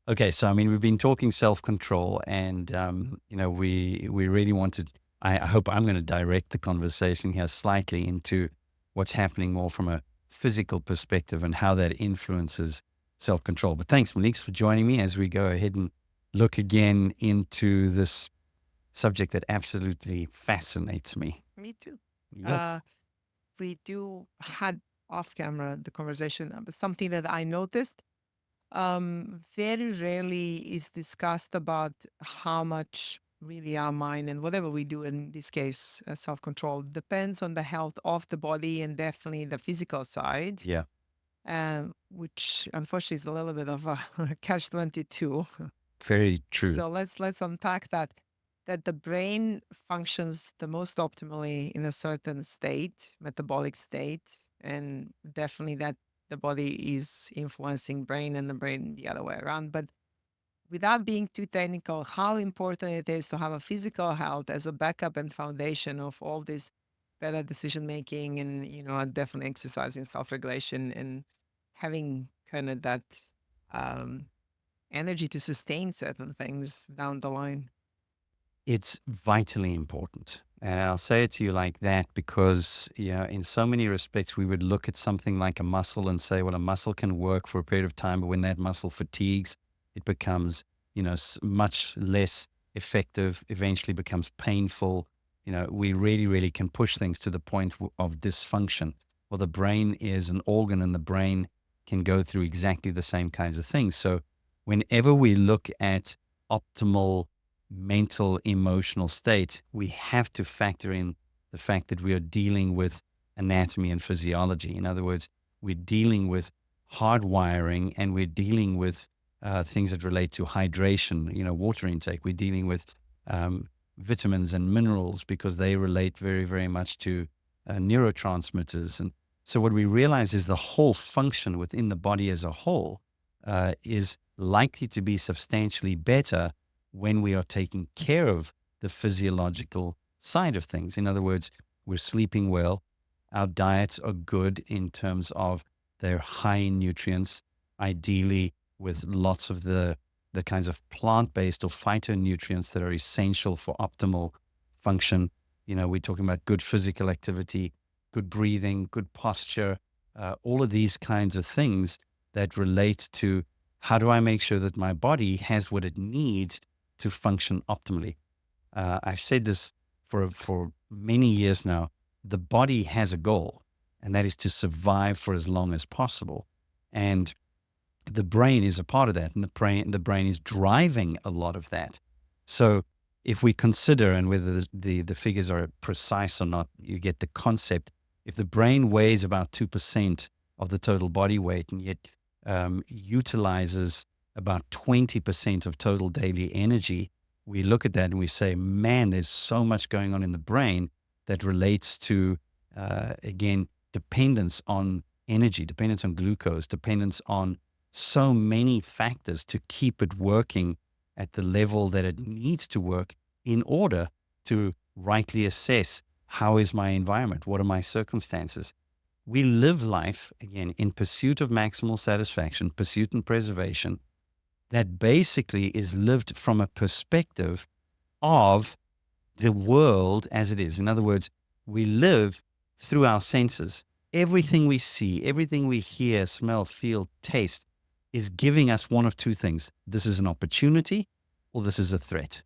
Okay, so I mean, we've been talking self-control, and we really wanted. I hope I'm going to direct the conversation here slightly into what's happening more from a physical perspective and how that influences self-control. But thanks, Monique, for joining me as we go ahead and look again into this subject that absolutely fascinates me. Me too. Yep. Uh, we do had off camera the conversation, but something that I noticed very rarely is discussed about how much really our mind and whatever we do in this case, self control, depends on the health of the body and definitely the physical side, Yeah. which unfortunately is a little bit of a catch 22. Very true. So let's unpack that. That the brain functions the most optimally in a certain state, metabolic state, and definitely that the body is influencing brain and the brain the other way around. But without being too technical, how important it is to have a physical health as a backup and foundation of all this better decision making and definitely exercising self-regulation and having kind of that um energy to sustain certain things down the line. It's vitally important. And I'll say it to you like that because, in so many respects, we would look at something like a muscle and say, well, a muscle can work for a period of time, but when that muscle fatigues, it becomes, much less effective, eventually becomes painful. We really, really can push things to the point of dysfunction. Well, the brain is an organ and the brain can go through exactly the same kinds of things. So whenever we look at optimal mental, emotional state, we have to factor in the fact that we are dealing with anatomy and physiology. In other words, we're dealing with hardwiring and we're dealing with things that relate to hydration, water intake. We're dealing with vitamins and minerals because they relate very, very much to neurotransmitters. And so what we realize is the whole function within the body as a whole is likely to be substantially better when we are taking care of the physiological side of things. In other words, we're sleeping well, our diets are good in terms of they're high in nutrients, ideally with lots of the kinds of plant-based or phytonutrients that are essential for optimal function. We're talking about good physical activity, good breathing, good posture, all of these kinds of things that relate to how do I make sure that my body has what it needs to function optimally. I've said this for many years now. The body has a goal, and that is to survive for as long as possible. And the brain is a part of that, and the brain is driving a lot of that. So if we consider, and whether the figures are precise or not, you get the concept. If the brain weighs about 2% of the total body weight, and yet utilizes about 20% of total daily energy, we look at that and we say, man, there's so much going on in the brain that relates to, again, dependence on energy, dependence on glucose, dependence on so many factors to keep it working at the level that it needs to work in order to rightly assess how is my environment, what are my circumstances. We live life, again, in pursuit of maximal satisfaction, pursuit and preservation, that basically is lived from a perspective of the world as it is. In other words, we live through our senses. Everything we see, everything we hear, smell, feel, taste is giving us one of two things. This is an opportunity or this is a threat.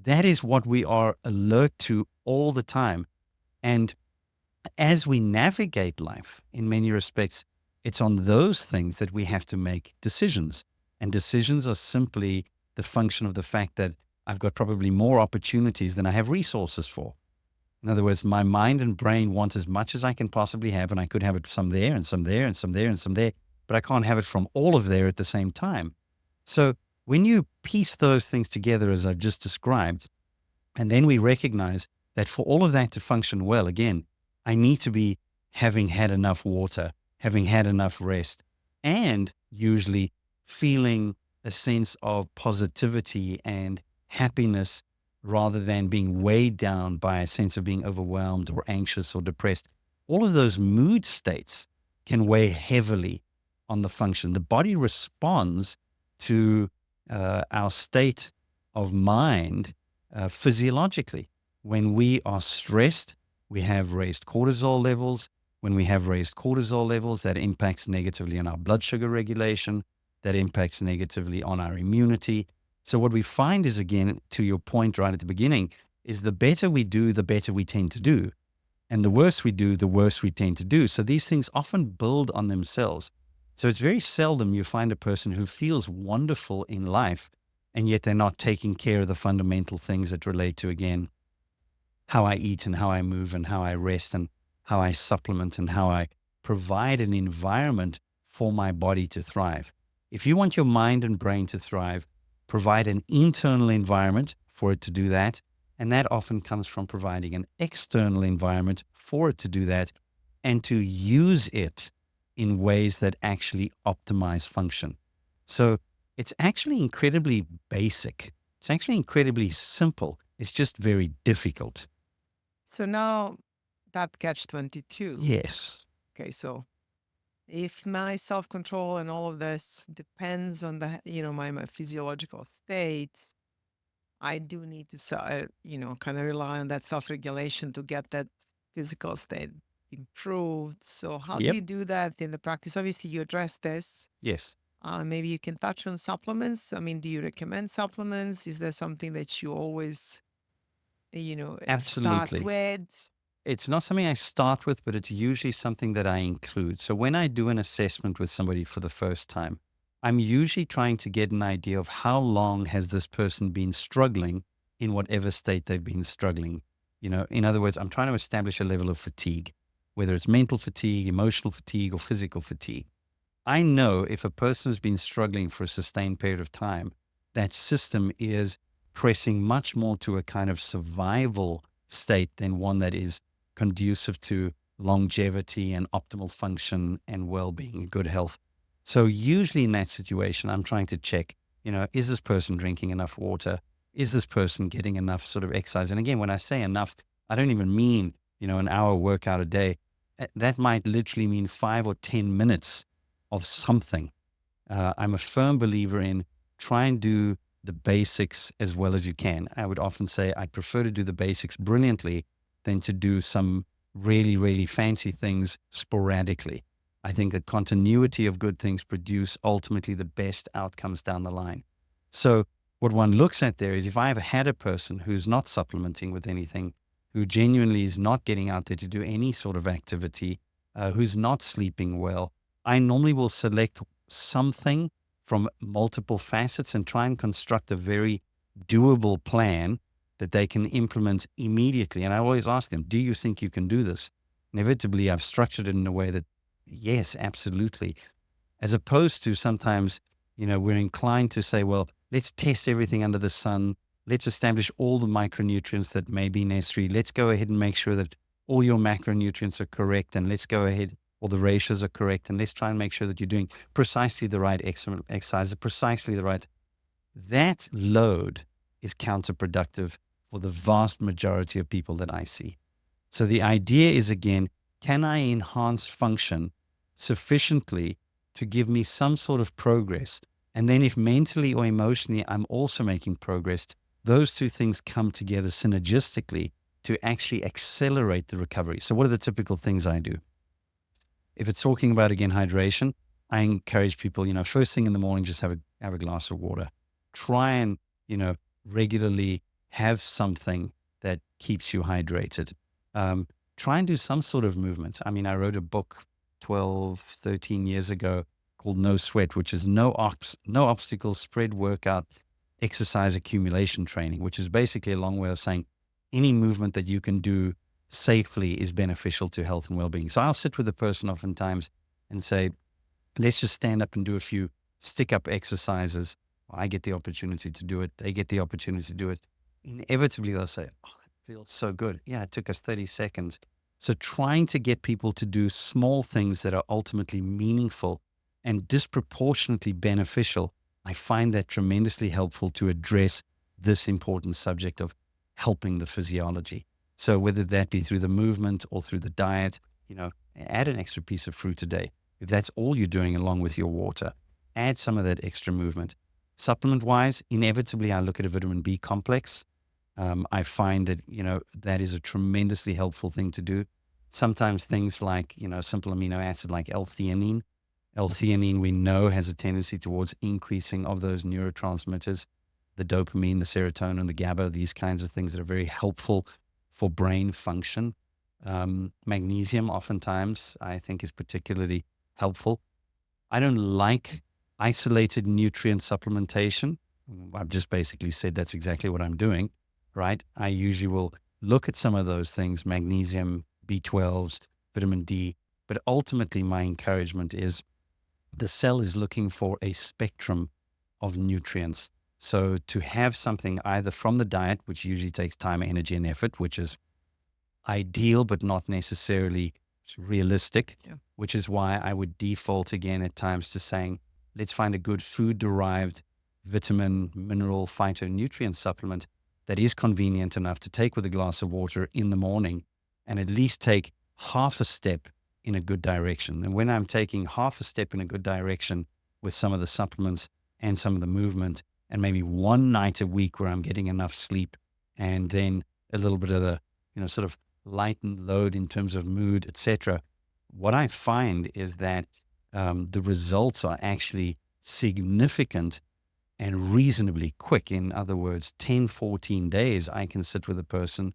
That is what we are alert to all the time. And as we navigate life, in many respects, it's on those things that we have to make decisions. And decisions are simply the function of the fact that I've got probably more opportunities than I have resources for. In other words, my mind and brain want as much as I can possibly have, and I could have it some there and some there and some there and some there, but I can't have it from all of there at the same time. So when you piece those things together, as I've just described, and then we recognize that for all of that to function well, again, I need to be having had enough water, having had enough rest, and usually feeling a sense of positivity and happiness rather than being weighed down by a sense of being overwhelmed or anxious or depressed. All of those mood states can weigh heavily on the function. The body responds to our state of mind physiologically. When we are stressed, we have raised cortisol levels. When we have raised cortisol levels, that impacts negatively on our blood sugar regulation, that impacts negatively on our immunity. So, what we find is, again, to your point right at the beginning, is the better we do, the better we tend to do. And the worse we do, the worse we tend to do. So these things often build on themselves. So it's very seldom you find a person who feels wonderful in life, and yet they're not taking care of the fundamental things that relate to, again, how I eat and how I move and how I rest and how I supplement and how I provide an environment for my body to thrive. If you want your mind and brain to thrive, provide an internal environment for it to do that. And that often comes from providing an external environment for it to do that and to use it in ways that actually optimize function. So it's actually incredibly basic. It's actually incredibly simple. It's just very difficult. So now that catch 22. Yes. Okay, so if my self-control and all of this depends on the, my physiological state, I do need to, kind of rely on that self-regulation to get that physical state improved. So how do Yep. you do that in the practice? Obviously, you address this. Yes. Maybe you can touch on supplements. I mean, do you recommend supplements? Is there something that you always, start Absolutely. with? It's not something I start with, but it's usually something that I include. So when I do an assessment with somebody for the first time, I'm usually trying to get an idea of how long has this person been struggling in whatever state they've been struggling. In other words, I'm trying to establish a level of fatigue, whether it's mental fatigue, emotional fatigue, or physical fatigue. I know if a person has been struggling for a sustained period of time, that system is pressing much more to a kind of survival state than one that is conducive to longevity and optimal function and well-being and good health. So usually in that situation, I'm trying to check, is this person drinking enough water? Is this person getting enough sort of exercise? And again, when I say enough, I don't even mean, an hour workout a day. That might literally mean 5 or 10 minutes of something. I'm a firm believer in try and do the basics as well as you can. I would often say I'd prefer to do the basics brilliantly than to do some really, really fancy things sporadically. I think that continuity of good things produce ultimately the best outcomes down the line. So what one looks at there is if I've had a person who's not supplementing with anything, who genuinely is not getting out there to do any sort of activity, who's not sleeping well, I normally will select something from multiple facets and try and construct a very doable plan that they can implement immediately. And I always ask them, do you think you can do this? Inevitably, I've structured it in a way that, yes, absolutely. As opposed to sometimes, we're inclined to say, well, let's test everything under the sun. Let's establish all the micronutrients that may be necessary. Let's go ahead and make sure that all your macronutrients are correct. And let's go ahead, all the ratios are correct. And let's try and make sure that you're doing precisely the right exercise, precisely the right. That load is counterproductive for the vast majority of people that I see. So the idea is, again, can I enhance function sufficiently to give me some sort of progress? And then if mentally or emotionally I'm also making progress, those two things come together synergistically to actually accelerate the recovery. So what are the typical things I do? If it's talking about, again, hydration, I encourage people, first thing in the morning, just have a glass of water. Try and, regularly have something that keeps you hydrated. Try and do some sort of movement. I mean, I wrote a book 12, 13 years ago called No Sweat, which is no obstacles, spread workout, exercise accumulation training, which is basically a long way of saying any movement that you can do safely is beneficial to health and well-being. So I'll sit with the person oftentimes and say, let's just stand up and do a few stick-up exercises. I get the opportunity to do it. They get the opportunity to do it. Inevitably, they'll say, oh, it feels so good. Yeah, it took us 30 seconds. So trying to get people to do small things that are ultimately meaningful and disproportionately beneficial, I find that tremendously helpful to address this important subject of helping the physiology. So whether that be through the movement or through the diet, add an extra piece of fruit a day. If that's all you're doing along with your water, add some of that extra movement. Supplement wise, inevitably, I look at a vitamin B complex. I find that, that is a tremendously helpful thing to do. Sometimes things like, simple amino acid like L-theanine. L-theanine, we know, has a tendency towards increasing of those neurotransmitters, the dopamine, the serotonin, the GABA, these kinds of things that are very helpful for brain function. Magnesium, oftentimes, I think is particularly helpful. I don't like isolated nutrient supplementation. I've just basically said that's exactly what I'm doing, right? I usually will look at some of those things, magnesium, B12s, vitamin D, but ultimately my encouragement is the cell is looking for a spectrum of nutrients. So to have something either from the diet, which usually takes time, energy, and effort, which is ideal, but not necessarily realistic, Yeah. which is why I would default again at times to saying, let's find a good food derived vitamin, mineral, phytonutrient supplement that is convenient enough to take with a glass of water in the morning and at least take half a step in a good direction. And when I'm taking half a step in a good direction with some of the supplements and some of the movement, and maybe one night a week where I'm getting enough sleep, and then a little bit of the, sort of lightened load in terms of mood, etc. What I find is that the results are actually significant and reasonably quick. In other words, 10, 14 days, I can sit with a person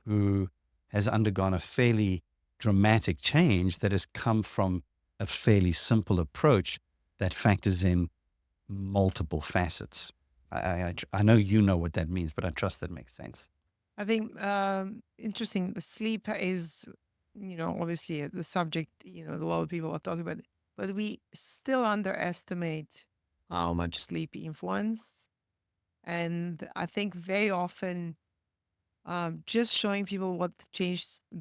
who has undergone a fairly dramatic change that has come from a fairly simple approach that factors in multiple facets. I know you know what that means, but I trust that makes sense. I think interesting. The sleep is, obviously the subject. A lot of people are talking about, it, but we still underestimate how much sleep influence. And I think very often, just showing people what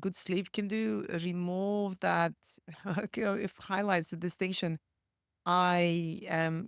good sleep can do, remove that, if highlights the distinction. I am,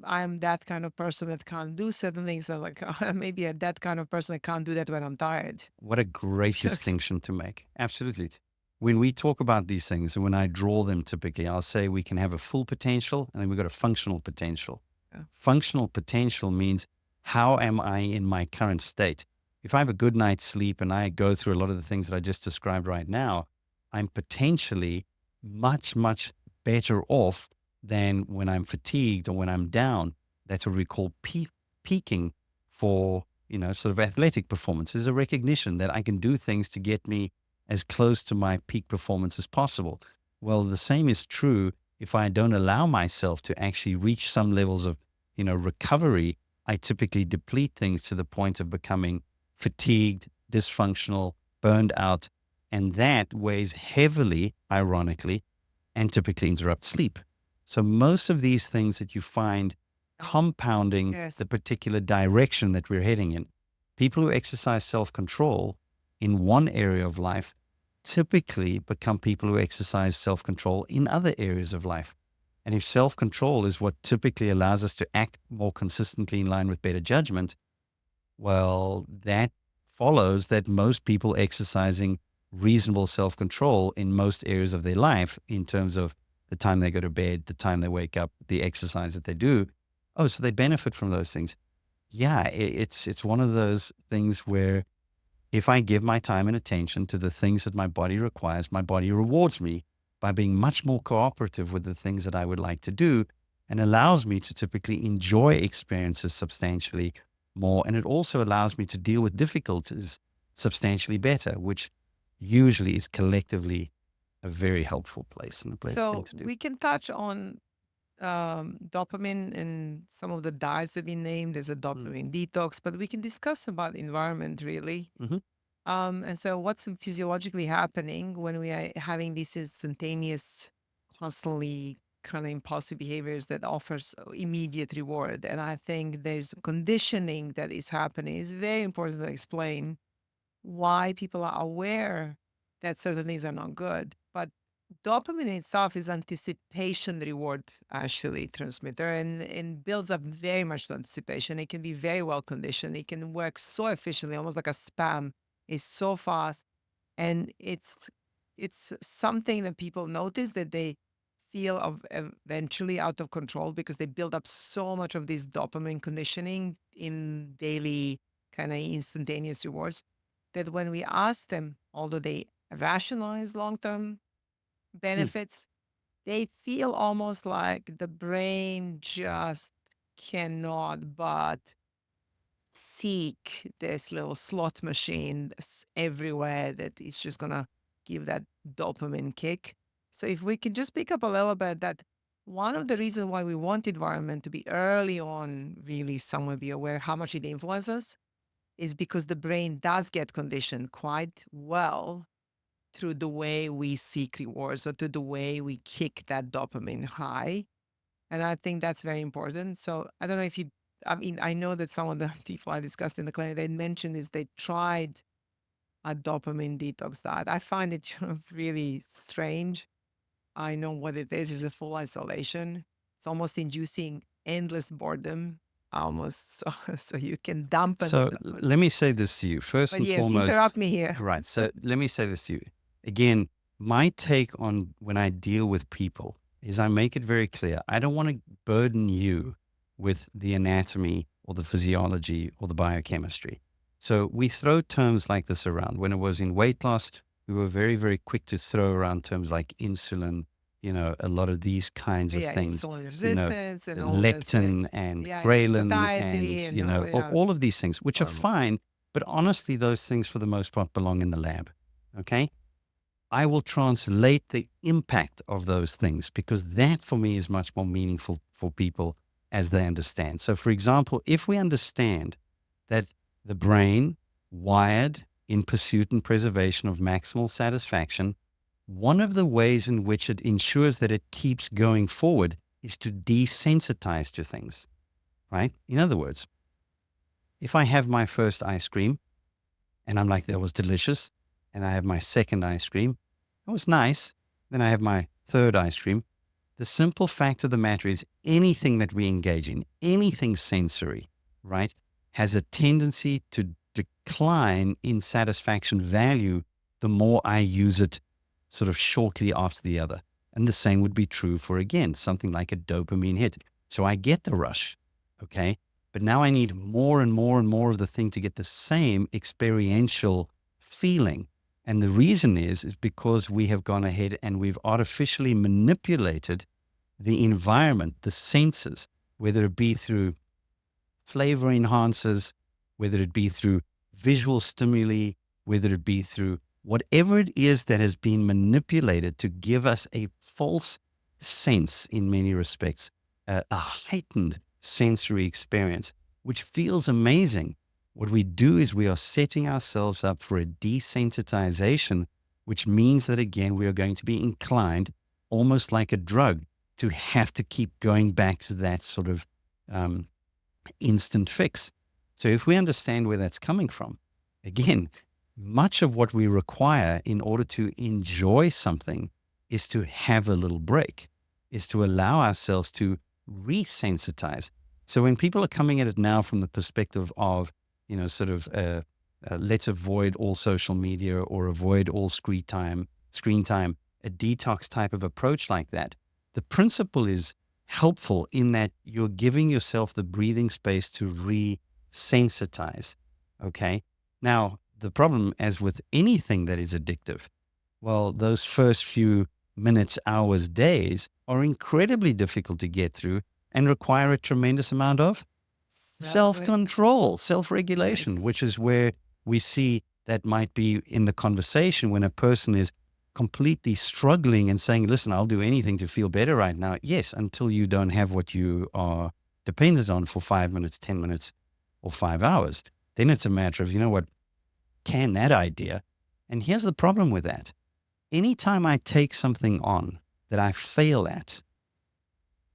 I am that kind of person that can't do certain things. I'm like, maybe that kind of person that can't do that when I'm tired. What a great Yes. distinction to make. Absolutely. When we talk about these things, and when I draw them typically, I'll say we can have a full potential and then we've got a functional potential. Yeah. Functional potential means how am I in my current state? If I have a good night's sleep and I go through a lot of the things that I just described right now, I'm potentially much, much better off than when I'm fatigued or when I'm down. That's what we call peaking for, sort of athletic performance. Is a recognition that I can do things to get me as close to my peak performance as possible. Well, the same is true if I don't allow myself to actually reach some levels of, recovery. I typically deplete things to the point of becoming fatigued, dysfunctional, burned out, and that weighs heavily, ironically, and typically interrupts sleep. So most of these things that you find compounding Yes. the particular direction that we're heading in. People who exercise self control in one area of life typically become people who exercise self control in other areas of life. And if self control is what typically allows us to act more consistently in line with better judgment, well, that follows that most people exercising reasonable self control in most areas of their life, in terms of the time they go to bed, the time they wake up, the exercise that they do, oh, so they benefit from those things. Yeah, it's one of those things where if I give my time and attention to the things that my body requires, my body rewards me by being much more cooperative with the things that I would like to do and allows me to typically enjoy experiences substantially more. And it also allows me to deal with difficulties substantially better, which usually is collectively a very helpful place and a place thing So to do. we can touch on dopamine and some of the diets that we named. There's a Mm. dopamine detox, but we can discuss about environment really. Hmm. And so what's physiologically happening when we are having these instantaneous, constantly kind of impulsive behaviors that offers immediate reward. And I think there's conditioning that is happening. It's very important to explain why people are aware that certain things are not good. But dopamine itself is anticipation reward actually transmitter and builds up very much to anticipation. It can be very well conditioned. It can work so efficiently, almost like a spam. It's so fast. And it's something that people notice that they feel of eventually out of control because they build up so much of this dopamine conditioning in daily kind of instantaneous rewards that when we ask them, although they rationalize long-term Hmm. benefits, they feel almost like the brain just cannot but seek this little slot machine that's everywhere that is just gonna give that dopamine kick. So if we can just pick up a little bit that one of the reasons why we want environment to be early on really somewhere be aware how much it influences is because the brain does get conditioned quite well through the way we seek rewards or to the way we kick that dopamine high. And I think that's very important. So I don't know if you, I mean, I know that some of the people I discussed in the clinic, they mentioned is they tried a dopamine detox diet. I find it really strange. I know what it is a full isolation. It's almost inducing endless boredom, almost. So, so you can dampen So the, let me say this to you. First but and yes, foremost, interrupt me here. right. So let me say this to you. Again, my take on when I deal with people is I make it very clear. I don't want to burden you with the anatomy or the physiology or the biochemistry. So we throw terms like this around. When it was in weight loss, we were very, very quick to throw around terms like insulin, a lot of these kinds of Yeah, things, insulin you know, resistance and all this. lectin and Yeah, yeah, ghrelin satiety and, and all, yeah, all of these things, which are hormones. fine. But honestly, those things for the most part belong in the lab. Okay. I will translate the impact of those things because that for me is much more meaningful for people as they understand. So, for example, if we understand that the brain wired in pursuit and preservation of maximal satisfaction, one of the ways in which it ensures that it keeps going forward is to desensitize to things, right? In other words, if I have my first ice cream and I'm like, that was delicious, and I have my second ice cream, that was nice, then I have my third ice cream. The simple fact of the matter is anything that we engage in, anything sensory, right, has a tendency to decline in satisfaction value the more I use it sort of shortly after the other. And the same would be true for, again, something like a dopamine hit. So I get the rush, okay? But now I need more and more and more of the thing to get the same experiential feeling. And the reason is because we have gone ahead and we've artificially manipulated the environment, the senses, whether it be through flavor enhancers, whether it be through visual stimuli, whether it be through whatever it is that has been manipulated to give us a false sense in many respects, a heightened sensory experience, which feels amazing. What we do is we are setting ourselves up for a desensitization, which means that again, we are going to be inclined, almost like a drug, to have to keep going back to that sort of um, instant fix. So if we understand where that's coming from, again, much of what we require in order to enjoy something is to have a little break, is to allow ourselves to resensitize. So when people are coming at it now from the perspective of, sort of, let's avoid all social media or avoid all screen time, a detox type of approach like that, the principle is helpful in that you're giving yourself the breathing space to resensitize. Okay. Now, the problem, as with anything that is addictive, well, those first few minutes, hours, days are incredibly difficult to get through and require a tremendous amount of self Celebrate. control, self regulation, Yes. which is where we see that might be in the conversation when a person is completely struggling and saying, listen, I'll do anything to feel better right now. Yes, until you don't have what you are dependent on for 5 minutes, 10 minutes, or 5 hours. Then it's a matter of, what, can that idea? And here's the problem with that. Anytime I take something on that I fail at,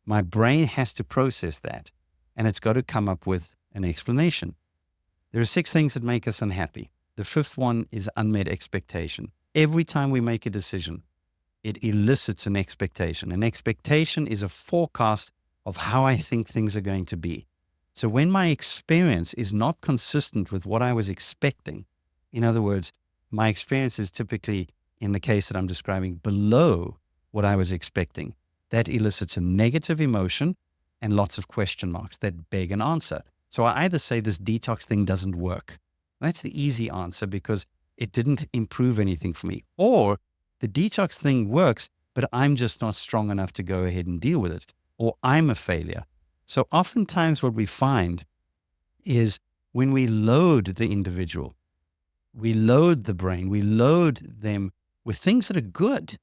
my brain has to process that and it's got to come up with an explanation. There are 6 things that make us unhappy. The fifth one is unmet expectation. Every time we make a decision, it elicits an expectation. An expectation is a forecast of how I think things are going to be. So when my experience is not consistent with what I was expecting, in other words, my experience is typically, in the case that I'm describing, below what I was expecting, that elicits a negative emotion and lots of question marks that beg an answer. So I either say this detox thing doesn't work. That's the easy answer because it didn't improve anything for me. Or the detox thing works, but I'm just not strong enough to go ahead and deal with it. Or I'm a failure. So oftentimes what we find is when we load the individual, we load the brain, we load them with things that are good,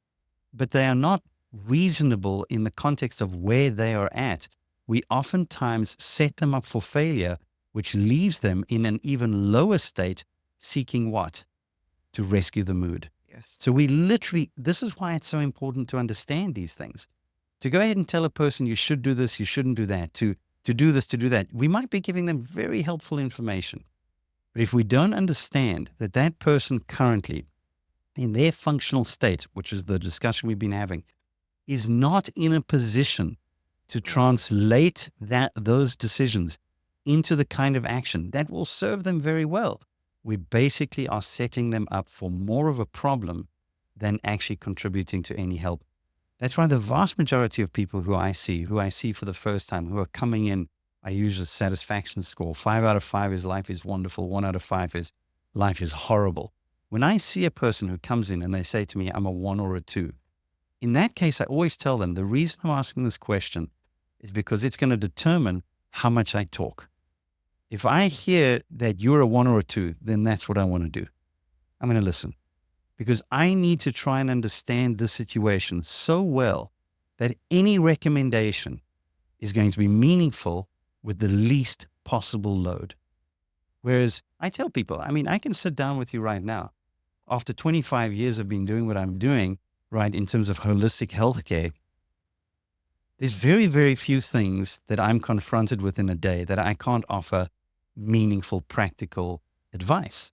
but they are not reasonable in the context of where they are at. We oftentimes set them up for failure, which leaves them in an even lower state, seeking what? To rescue the mood. Yes. So we literally, this is why it's so important to understand these things. To go ahead and tell a person you should do this, you shouldn't do that, to do this, to do that, we might be giving them very helpful information. But if we don't understand that that person currently, in their functional state, which is the discussion we've been having, is not in a position to translate those decisions into the kind of action that will serve them very well, we basically are setting them up for more of a problem than actually contributing to any help. That's why the vast majority of people who I see for the first time, who are coming in, I use a satisfaction score. 5 out of 5 is life is wonderful. 1 out of 5 is life is horrible. When I see a person who comes in and they say to me, I'm a 1 or a 2, in that case, I always tell them the reason I'm asking this question is because it's going to determine how much I talk. If I hear that you're a 1 or a 2, then that's what I want to do. I'm going to listen because I need to try and understand the situation so well that any recommendation is going to be meaningful with the least possible load. Whereas I tell people, I mean, I can sit down with you right now. After 25 years of being doing what I'm doing, right, in terms of holistic healthcare, there's very, very few things that I'm confronted with in a day that I can't offer meaningful, practical advice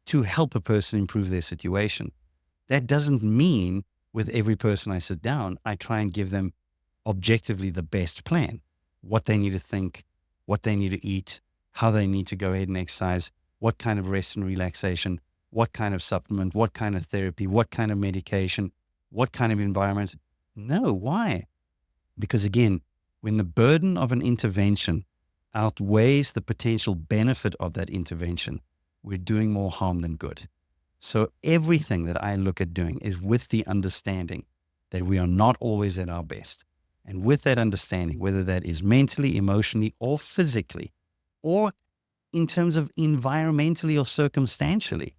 to help a person improve their situation. That doesn't mean with every person I sit down, I try and give them objectively the best plan, what they need to think, what they need to eat, how they need to go ahead and exercise, what kind of rest and relaxation, what kind of supplement, what kind of therapy, what kind of medication, what kind of environment. No, why? Because again, when the burden of an intervention outweighs the potential benefit of that intervention, we're doing more harm than good. So everything that I look at doing is with the understanding that we are not always at our best. And with that understanding, whether that is mentally, emotionally, or physically, or in terms of environmentally or circumstantially,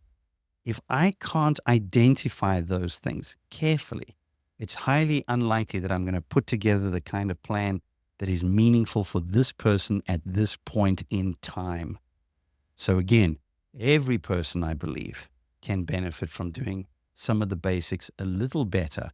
if I can't identify those things carefully, it's highly unlikely that I'm going to put together the kind of plan that is meaningful for this person at this point in time. So again, every person, I believe, can benefit from doing some of the basics a little better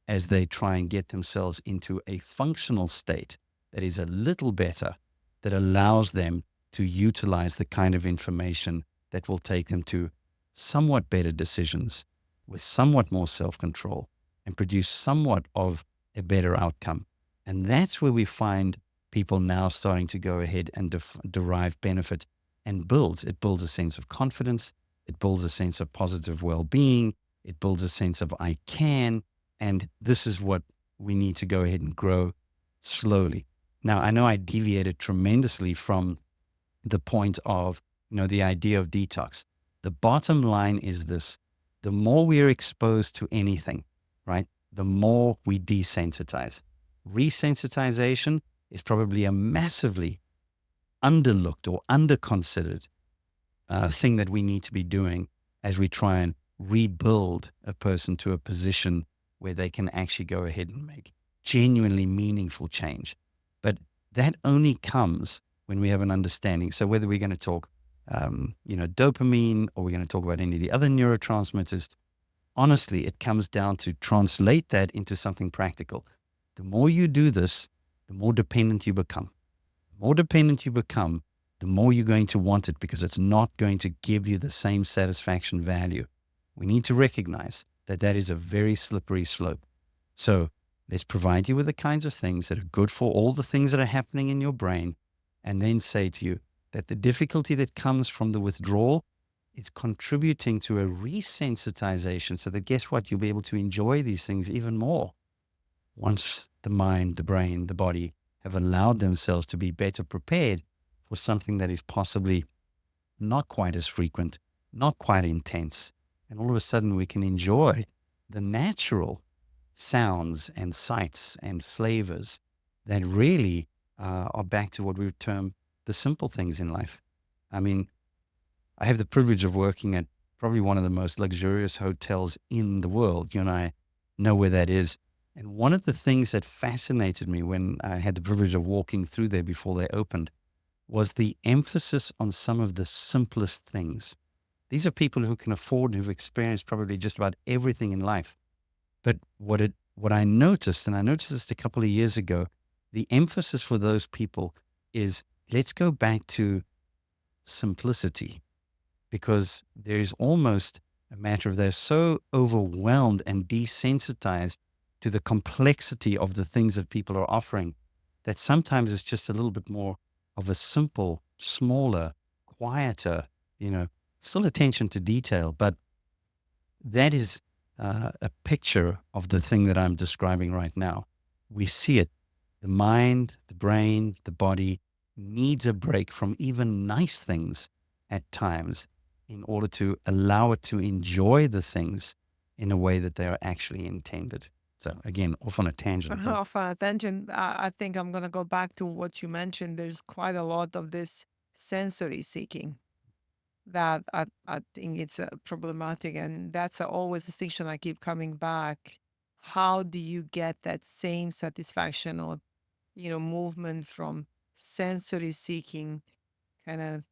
as they try and get themselves into a functional state that is a little better, that allows them to utilize the kind of information that will take them to somewhat better decisions with somewhat more self-control and produce somewhat of a better outcome. And that's where we find people now starting to go ahead and derive benefit and it builds a sense of confidence. It builds a sense of positive well-being. It builds a sense of I can. And this is what we need to go ahead and grow slowly. Now, I know I deviated tremendously from the point of, the idea of detox. The bottom line is this: the more we are exposed to anything, right, the more we desensitize. Resensitization is probably a massively underlooked or underconsidered thing that we need to be doing as we try and rebuild a person to a position where they can actually go ahead and make genuinely meaningful change. But that only comes when we have an understanding. So whether we're going to talk, dopamine, or we're going to talk about any of the other neurotransmitters, honestly, it comes down to translate that into something practical. The more you do this, the more dependent you become. The more dependent you become, the more you're going to want it because it's not going to give you the same satisfaction value. We need to recognize that that is a very slippery slope. So let's provide you with the kinds of things that are good for all the things that are happening in your brain, and then say to you that the difficulty that comes from the withdrawal is contributing to a resensitization so that guess what? You'll be able to enjoy these things even more once the mind, the brain, the body have allowed themselves to be better prepared for something that is possibly not quite as frequent, not quite intense. And all of a sudden, we can enjoy the natural sounds and sights and flavors that really are back to what we would term the simple things in life. I mean, I have the privilege of working at probably one of the most luxurious hotels in the world. You and I know where that is. And one of the things that fascinated me when I had the privilege of walking through there before they opened was the emphasis on some of the simplest things. These are people who can afford, who've experienced probably just about everything in life. But what I noticed, and I noticed this a couple of years ago, the emphasis for those people is let's go back to simplicity, because there is almost a matter of they're so overwhelmed and desensitized to the complexity of the things that people are offering that sometimes it's just a little bit more of a simple, smaller, quieter, you know, still attention to detail, but that is a picture of the thing that I'm describing right now. We see it. The mind, the brain, the body needs a break from even nice things at times in order to allow it to enjoy the things in a way that they are actually intended. So again, off on a tangent, but Off on a tangent, I think I'm going to go back to what you mentioned. There's quite a lot of this sensory seeking that I think it's problematic. And that's always distinction I keep coming back. How do you get that same satisfaction or, movement from sensory seeking kind of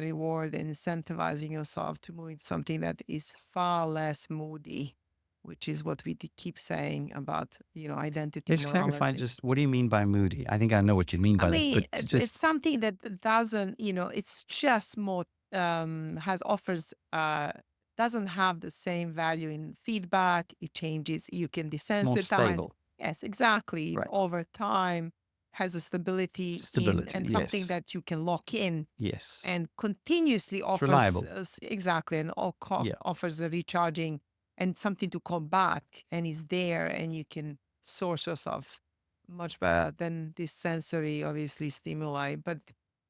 reward and incentivizing yourself to move into something that is far less moody, which is what we keep saying about, identity let's clarify morality. just what do you mean by moody? I think I know what you mean I by that, mean, but it's just something that doesn't, it's just more, has offers, doesn't have the same value in feedback. It changes. You can it's more desensitize. stable. Yes, exactly. Right. Over time, has a stability in Stability. and something Yes. that you can lock in Yes. and continuously It's offers reliable. exactly and Yeah. offers a recharging and something to come back and is there and you can source yourself much better than this sensory obviously stimuli. But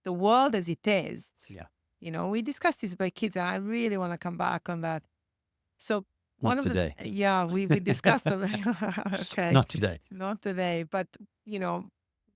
the world as it is, Yeah. we discussed this by kids and I really want to come back on that. So one Not of the today. yeah, we discussed them. Okay, Not today. not today, but you know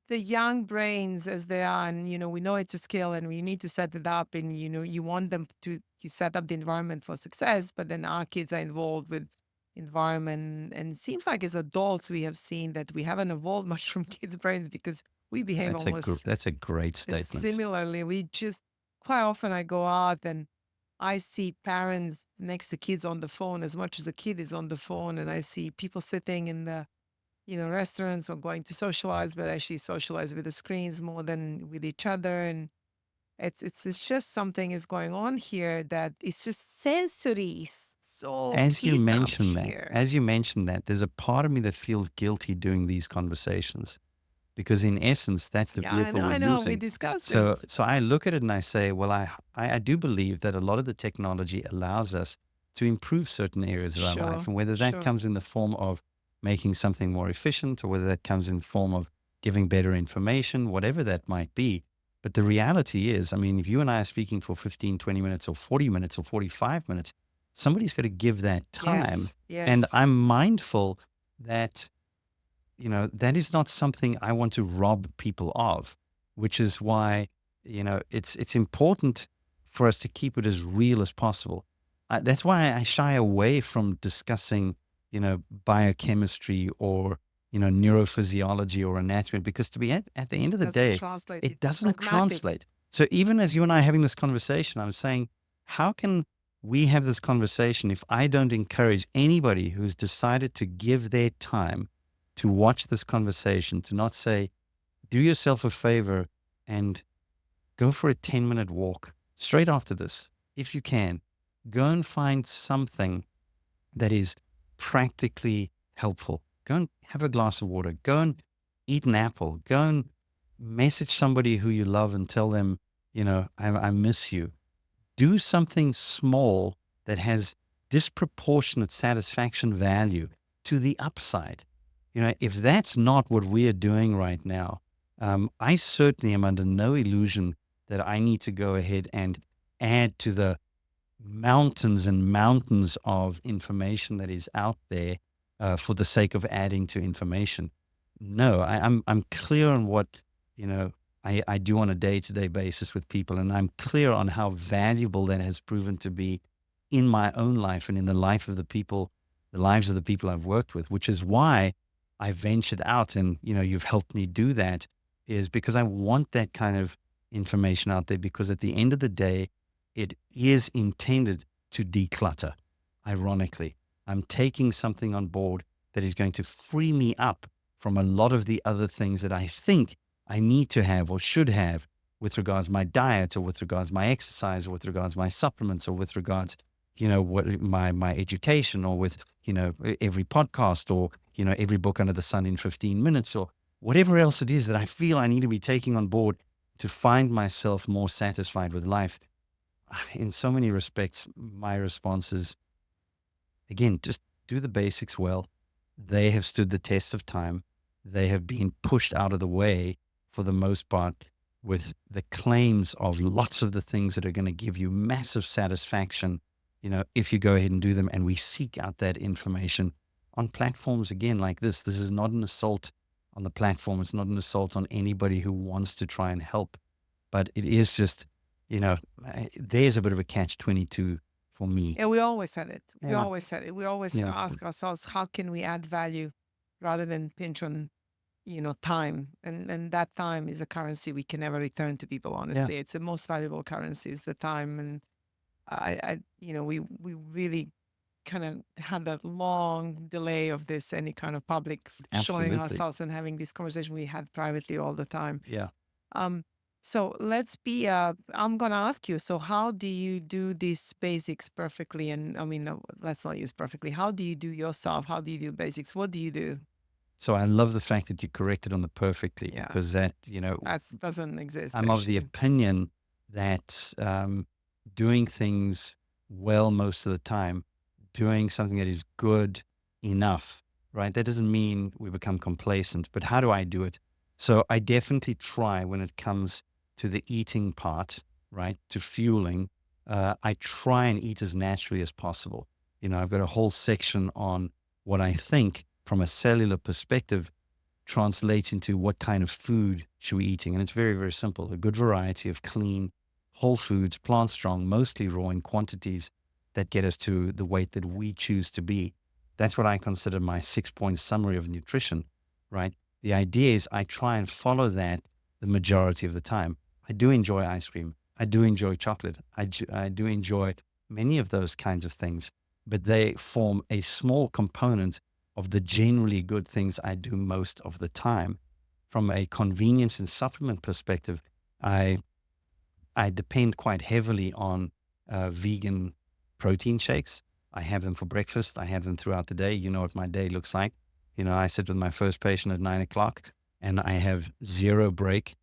the young brains as they are, and we know it's a skill and we need to set it up, and you want them to you set up the environment for success, but then our kids are involved with environment, and it seems like as adults we have seen that we haven't evolved much from kids brains because we behave almost That's a great statement. similarly. We just quite often I go out and I see parents next to kids on the phone as much as a kid is on the phone, and I see people sitting in the restaurants or going to socialize, but actually socialize with the screens more than with each other. And it's just something is going on here that it's just sensory, so kidnapped here. As you mentioned that, there's a part of me that feels guilty doing these conversations because in essence, that's the Yeah, vehicle I we're know. We using. discussed it. So I look at it and I say, well, I do believe that a lot of the technology allows us to improve certain areas of our life. Sure, And whether that sure. comes in the form of making something more efficient or whether that comes in form of giving better information, whatever that might be. But the reality is, I mean, if you and I are speaking for 15, 20 minutes or 40 minutes or 45 minutes, somebody's got to give that time. Yes, And yes. I'm mindful that that is not something I want to rob people of, which is why, it's important for us to keep it as real as possible. That's why I shy away from discussing, biochemistry or, neurophysiology or anatomy, because at the end of the Doesn't day, translate. it It's doesn't pragmatic. translate. So even as you and I are having this conversation, I'm saying, how can we have this conversation if I don't encourage anybody who's decided to give their time to watch this conversation, to not say, do yourself a favor and go for a 10-minute walk straight after this, if you can. Go and find something that is practically helpful. Go and have a glass of water. Go and eat an apple. Go and message somebody who you love and tell them, I miss you. Do something small that has disproportionate satisfaction value to the upside. If that's not what we are doing right now, I certainly am under no illusion that I need to go ahead and add to the mountains and mountains of information that is out there for the sake of adding to information. No, I'm clear on what you know I do on a day-to-day basis with people, and I'm clear on how valuable that has proven to be in my own life and in the life of the lives of the people I've worked with, which is why I ventured out, and you've helped me do that, is because I want that kind of information out there, because at the end of the day, it is intended to declutter. Ironically, I'm taking something on board that is going to free me up from a lot of the other things that I think I need to have or should have with regards my diet, or with regards my exercise, or with regards my supplements, or with regards, what my education, or with, every podcast, or, every book under the sun in 15 minutes, or whatever else it is that I feel I need to be taking on board to find myself more satisfied with life. In so many respects, my response is, again, just do the basics well. They have stood the test of time. They have been pushed out of the way for the most part, with the claims of lots of the things that are going to give you massive satisfaction, if you go ahead and do them. And we seek out that information on platforms again like this. This is not an assault on the platform. It's not an assault on anybody who wants to try and help. But it is just, there's a bit of a catch-22 for me. Yeah, we always said it. We Yeah. always said it. We always Yeah. ask ourselves, how can we add value rather than pinch on, time? And that time is a currency we can never return to people, Yeah. honestly. It's the most valuable currency is the time. And we really kind of had that long delay of this, any kind of public showing Absolutely. ourselves and having this conversation we had privately all the time. Yeah. Um, so I'm going to ask you, so how do you do these basics perfectly? And I mean, no, let's not use perfectly. How do you do yourself? How do you do basics? What do you do? So I love the fact that you corrected on the perfectly, Yeah, because that, that doesn't exist I'm of the actually. opinion that doing things well most of the time, doing something that is good enough, right? That doesn't mean we become complacent, but how do I do it? So I definitely try, when it comes to the eating part, right, to fueling, I try and eat as naturally as possible. I've got a whole section on what I think from a cellular perspective translates into what kind of food should we be eating. And it's very, very simple. A good variety of clean, whole foods, plant strong, mostly raw in quantities that get us to the weight that we choose to be. That's what I consider my 6-point summary of nutrition, right? The idea is I try and follow that the majority of the time. I do enjoy ice cream. I do enjoy chocolate. I do enjoy many of those kinds of things, but they form a small component of the generally good things I do most of the time. From a convenience and supplement perspective, I depend quite heavily on vegan protein shakes. I have them for breakfast. I have them throughout the day. You know what my day looks like. I sit with my first patient at 9 o'clock, and I have zero break,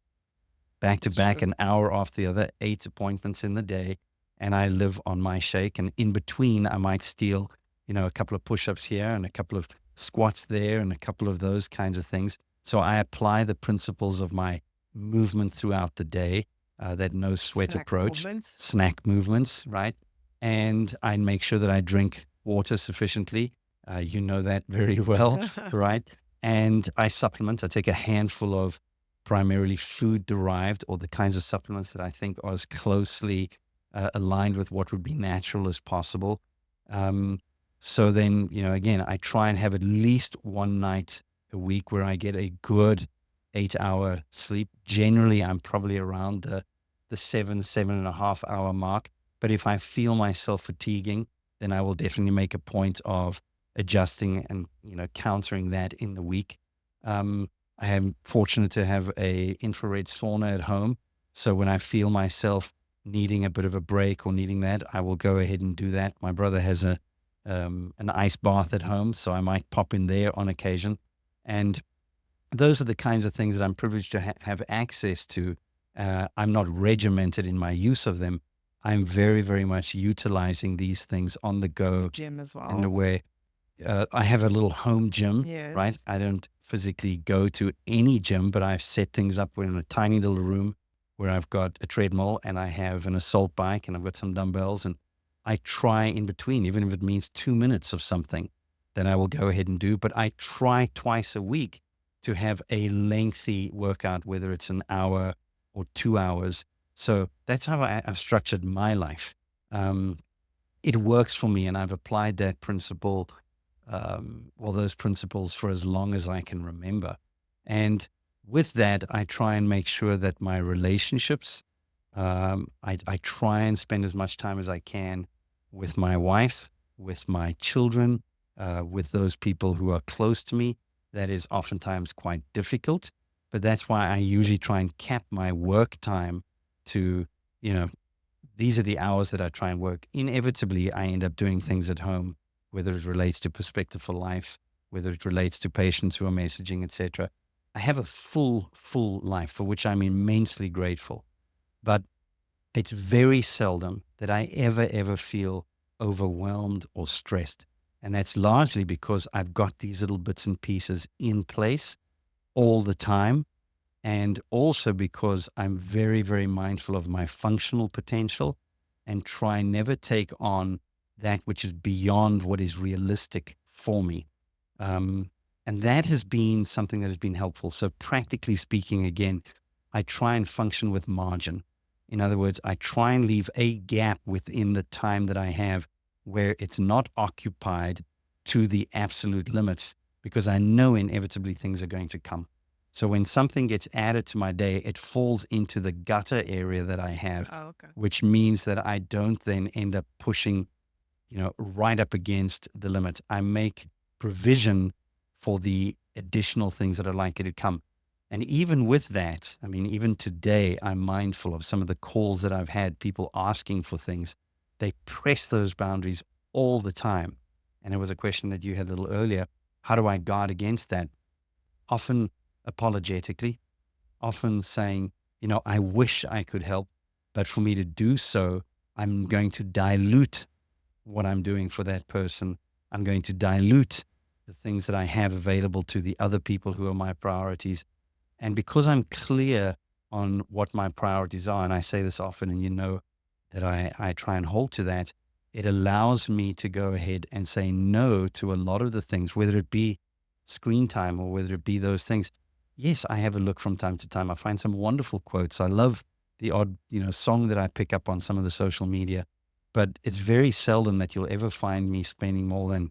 back to It's back, true. an hour after the other, 8 appointments in the day, and I live on my shake. And in between, I might steal, a couple of push-ups here and a couple of squats there and a couple of those kinds of things. So I apply the principles of my movement throughout the day, that no sweat Snack approach, movements. snack movements, right? And I make sure that I drink water sufficiently. You know that very well, right? And I supplement. I take a handful of primarily food derived, or the kinds of supplements that I think are as closely aligned with what would be natural as possible. Um, so then, again, I try and have at least one night a week where I get a good 8 hour sleep. Generally, I'm probably around the 7.5 hour mark. But if I feel myself fatiguing, then I will definitely make a point of adjusting and, countering that in the week. I am fortunate to have a infrared sauna at home. So when I feel myself needing a bit of a break or needing that, I will go ahead and do that. My brother has an ice bath at home, so I might pop in there on occasion. And those are the kinds of things that I'm privileged to have access to. I'm not regimented in my use of them. I'm very, very much utilizing these things on the The go gym as in a well. way. I have a little home gym, right? Yes. I don't physically go to any gym, but I've set things up in a tiny little room where I've got a treadmill and I have an assault bike and I've got some dumbbells. And I try in between, even if it means 2 minutes of something, then I will go ahead and do. But I try twice a week to have a lengthy workout, whether it's an hour or 2 hours. So that's how I've structured my life. Um, it works for me, and I've applied that principle, well, those principles for as long as I can remember. And with that, I try and make sure that my relationships, I try and spend as much time as I can with my wife, with my children, with those people who are close to me. That is oftentimes quite difficult, but that's why I usually try and cap my work time to, you know, these are the hours that I try and work. Inevitably, I end up doing things at home, whether it relates to perspective for life, whether it relates to patients who are messaging, etc. I have a full life for which I'm immensely grateful. But it's very seldom that I ever feel overwhelmed or stressed. And that's largely because I've got these little bits and pieces in place all the time, and also because I'm very mindful of my functional potential and try never take on that which is beyond what is realistic for me. Um, and that has been something that has been helpful. So, practically speaking, again, I try and function with margin. In other words, I try and leave a gap within the time that I have where it's not occupied to the absolute limits, because I know inevitably things are going to come. So when something gets added to my day, it falls into the gutter area that I have, Oh, okay. which means that I don't then end up pushing, right up against the limit. I make provision for the additional things that are likely to come. And even with that, I mean, even today, I'm mindful of some of the calls that I've had, people asking for things. They press those boundaries all the time. And it was a question that you had a little earlier. How do I guard against that? Often apologetically, often saying, I wish I could help, but for me to do so, I'm going to dilute what I'm doing for that person. I'm going to dilute the things that I have available to the other people who are my priorities. And because I'm clear on what my priorities are, and I say this often, and that I try and hold to that, it allows me to go ahead and say no to a lot of the things, whether it be screen time or whether it be those things. Yes, I have a look from time to time. I find some wonderful quotes. I love the odd, song that I pick up on some of the social media, but it's very seldom that you'll ever find me spending more than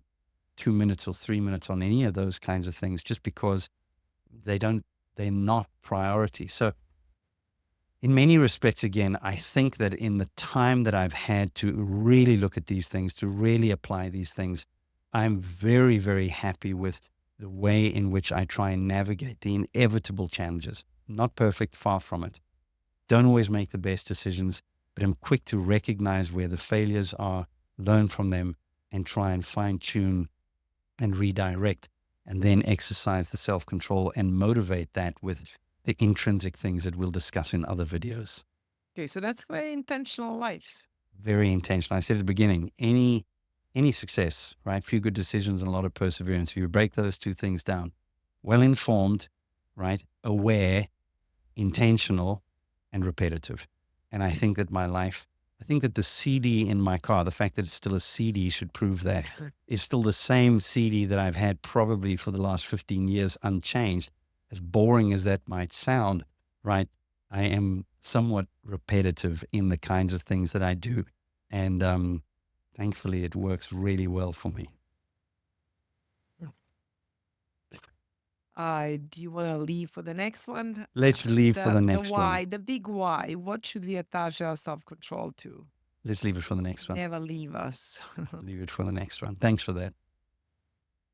2 minutes or 3 minutes on any of those kinds of things, just because they don't, they're not priority. So in many respects, again, I think that in the time that I've had to really look at these things, to really apply these things, I'm very happy with the way in which I try and navigate the inevitable challenges. Not perfect, far from it. Don't always make the best decisions, but I'm quick to recognize where the failures are, learn from them, and try and fine tune and redirect, and then exercise the self control and motivate that with the intrinsic things that we'll discuss in other videos. Okay, so that's very intentional life. Very intentional. I said at the beginning, any success, right? Few good decisions and a lot of perseverance. If you break those two things down, well informed, right? Aware, intentional, and repetitive. And I think that the CD in my car, the fact that it's still a CD should prove that. It's still the same CD that I've had probably for the last 15 years unchanged. As boring as that might sound, right? I am somewhat repetitive in the kinds of things that I do. And thankfully, it works really well for me. Do you want to leave for the next one? Let's leave for the The next one. why, the big why. What should we attach our self control to? Let's leave it for the next one. Never leave us. Leave it for the next one. Thanks for that.